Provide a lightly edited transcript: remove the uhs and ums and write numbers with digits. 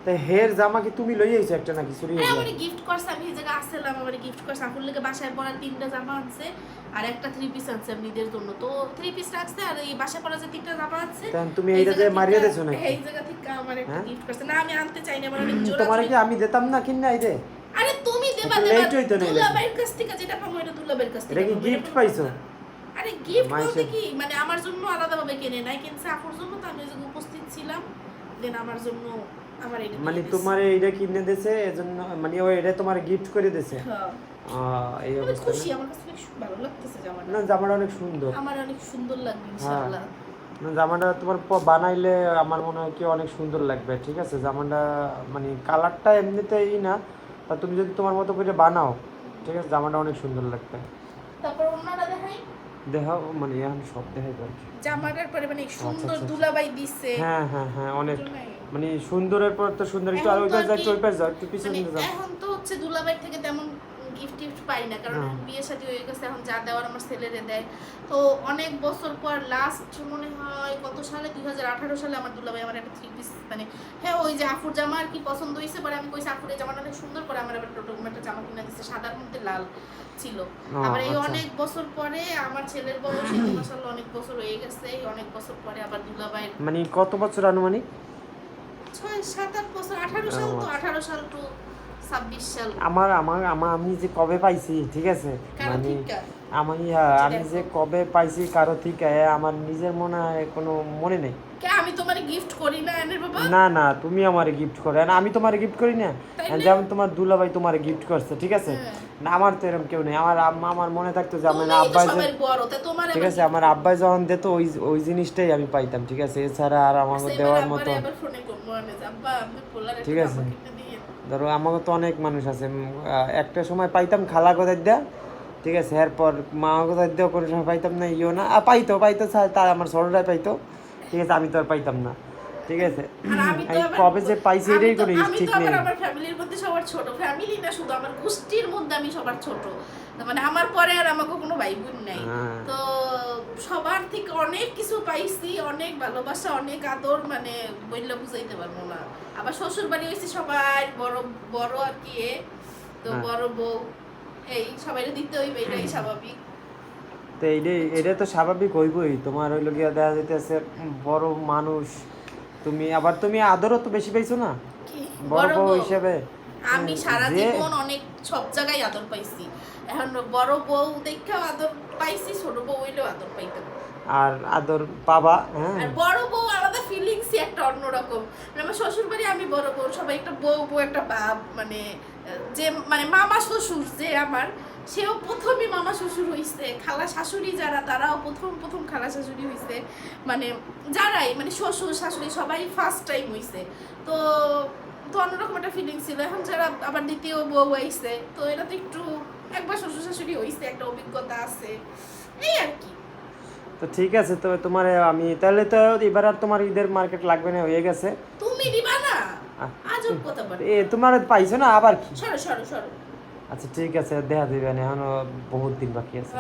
তা হের জামা কি তুমি লই আইছো একটা নাকি চুরি হইলো? আমারে গিফট করছে, আমি এই জায়গা আসছিলাম, আমারে গিফট করছে আপুর লাগে বাসায় পরা 3টা জামা আনছে আর একটা 3 পিস আনছে নিজের জন্য। তো 3 পিস রাখছে আর এই বাসায় পরা যে 3টা জামা আছে তাহলে তুমি এইটাতে মারিয়ে দিছো নাকি? এই জায়গা থেকে আমার একটা হ্যাঁ গিফট করছে। না আমি আনতে চাই না, আমার অনেক জোর তোমারে আছে। কি আমি দিতাম না কিনা আইরে? আরে তুমি দেবা একটু দেবা late হইতো না এটা। দুলাভাইয়ের কাছ থেকে যেটা পাবো এটা দুলাভাইয়ের কাছ থেকে এটা কি পাবো, gift কোনো পাইছো? কথা না। আরে গিফট বলতে মাইশা কি মানে আমার জন্য আলাদাভাবে কেনে নাই, কিনছে আপুর জন্য। তো আমি ওই জায়গায় উপস্থিত ছিলাম, দেন আমার জন্য আমার এটা মানে দিয়ে দিছে। তোমার এইটা কিনে দিয়েছে এজন্য, মানে ও এটা তোমার গিফট করে দিয়েছে? হ্যাঁ এই আমি অবস্থা খুশি, না? আমার কাছে অনেক ভালো লাগতেছে জামাটা। না জামাটা অনেক সুন্দর। আমার অনেক সুন্দর লাগবে হ্যাঁ ইনশাআল্লাহ। না জামাটা তোমার বানাইলে আমার মনে হয় কি অনেক সুন্দর লাগবে, ঠিক আছে? জামাটা মানে কালারটা এমনিতেই না, তা তুমি যদি তোমার মতো করে বানাও, ঠিক আছে, জামাটা অনেক সুন্দর লাগবে। তারপর অন্যটা দেখাই, দেখাও, মানে এখন সব দেখাই পারছি। জামাটার পরে মানে আচ্ছা সুন্দর আচ্ছা। দুলাভাই দিছে। হ্যাঁ হ্যাঁ হ্যাঁ অনেক, জন্যই। মানে সুন্দরের পর তো সুন্দর, একটু আর এখন ওই তো পাশ আর যাও, কি একটু ওই পাশ যাও, একটু পিছনে মানে যাও। এখন তো হচ্ছে দুলাভাই থেকে তেমন গিফট টিফট পাই না, কারণ হ্যাঁ। এখন বিয়ে শাদী হয়ে গেছে, এখন যা দেওয়ার আমার ছেলেরে দেয়। তো অনেক বছর পর লাস্ট মনে হয় কত সালে 2018 সালে আমার দুলাভাই আমার একটা 3 পিস মানে হ্যাঁ ওই যে আফুর জামা আর কি পছন্দ হয়েছে, পরে আমি কইছি আফুর এই জামাটা অনেক সুন্দর, করে আমার আবার টোটো একটা জামা কিনে দিচ্ছে সাদার মধ্যে লাল ছিল। ও আবার এই আচ্ছা। অনেক বছর পরে আমার ছেলের বয়স মাশাআল্লাহ অনেক বছর হয়ে গেছে, এই অনেক বছর পরে আবার দুলাভাইয়ের মানে কত বছর আনুমানিক? 6-7-8 বছর, 18 সাল তো, 18 সাল টু 26 সাল। আমার আমার আমার আমি যে কবে পাইছি, ঠিক আছে, কারো মানে ঠিকা? আমি যে কবে পাইছি কারো থেকে, আমার নিজের মনে হয় কোনো মনে নেই। কে আমি তোমারে গিফট করি না এনের বাবা? না না তুমি আমারে গিফট করো, আর আমি তোমারে গিফট করি না? তাই আর না? যেমন তোমার দুলাভাই তোমারে গিফট করছে, ঠিক আছে, হ্যাঁ। না আমার তো এরকম কেউ নেই। আমার আম্মা, আমার মনে থাকতো যে আমার তুমিই তো আব্বাই সবার বড়, তা তোমার ঠিক আছে, আমার আব্বাই যখন দিত ওই ওই জিনিসটাই আমি পাইতাম, ঠিক আছে, এছাড়া আর আমাকে দেওয়ার মতো, আবার ফোনে করব মানে আব্বা আমি পোলার ঠিক একটা আছে। জামা কিনে দিয়ে। ধরো আমাকে তো অনেক মানুষ আছে, একটা সময় পাইতাম খালা কোথায় দেয়া, ঠিক আছে, এরপর মা কোথায় দেওয়া কোনো সময় পাইতাম না, ইও না পাইতো পাইতো তা আমার ছোটটাই পাইতো, ঠিক আছে, আমি তো আর পাইতাম না, ঠিক আছে। আর আমি তো এই আবার কবে যে পাইছি এটাই কোনো আমি ঠিক তো নেই। আবার আমার ফ্যামিলির মধ্যে সবার ছোট, ফ্যামিলি না শুধু আমার গোষ্ঠীর মধ্যে আমি সবার ছোট, মানে আমার পরে আর আমাকে কোনো ভাই বোন নাই। হ্যাঁ। তো সবার থেকে অনেক কিছু পাইছি, অনেক ভালোবাসা, অনেক আদর, মানে বললে বুঝাইতে পারবো না। আবার শ্বশুর বাড়ি হয়েছে সবার বড় বড় আর কি তো হ্যাঁ। বড় বউ, এই সবাই দিতে হইবে, এটাই স্বাভাবিক। তো এটা তো স্বাভাবিক হইবই, তোমার হইলো গিয়া দেখা যাইতেছে বড় মানুষ, তুমি আবার তুমি আদরও তো বেশি পাইছো না কি বড় বড় বউ বউ? হিসেবে। আমি সারা যে জীবন অনেক সব জায়গায় আদর পাইছি, এখন বড় বউ দেখেও আদর পাইছি, ছোট বউ হইলেও আদর পাইতাম। আর আদর পাবা, হ্যাঁ। আর বড় বউ আলাদা ফিলিংসই একটা অন্যরকম, মানে আমার শ্বশুর বাড়ি আমি বড় বউ, সবাই একটা বউ বউ একটা বাপ, মানে যে মানে মামা শ্বশুর যে আমার, সেও প্রথমই মামা শ্বশুর হইছে, খালা শাশুড়ি যারা তারাও প্রথম প্রথম খালা শাশুড়ি হইছে, মানে যারাই মানে শ্বশুর শাশুড়ি সবাই ফার্স্ট টাইম হইছে। তো তো অন্যরকম একটা ফিলিং ছিল। এখন যারা আবার দ্বিতীয় বউ আইছে, তো এটা তো একটু একবার শ্বশুর শাশুড়ি হইছে, একটা অভিজ্ঞতা আছে, এই আর কি। তো ঠিক আছে, তো তোমার আমি তাহলে তো এবার আর তোমার ঈদের মার্কেট লাগবে না, হয়ে গেছে। তুমি দিবা না? আহ, আজব কথা বলে। তোমার পাইছো না আবার কি? সরো সরো সরো। আচ্ছা ঠিক আছে, দেখা দিবেন, এখনো বহুত দিন বাকি আছে।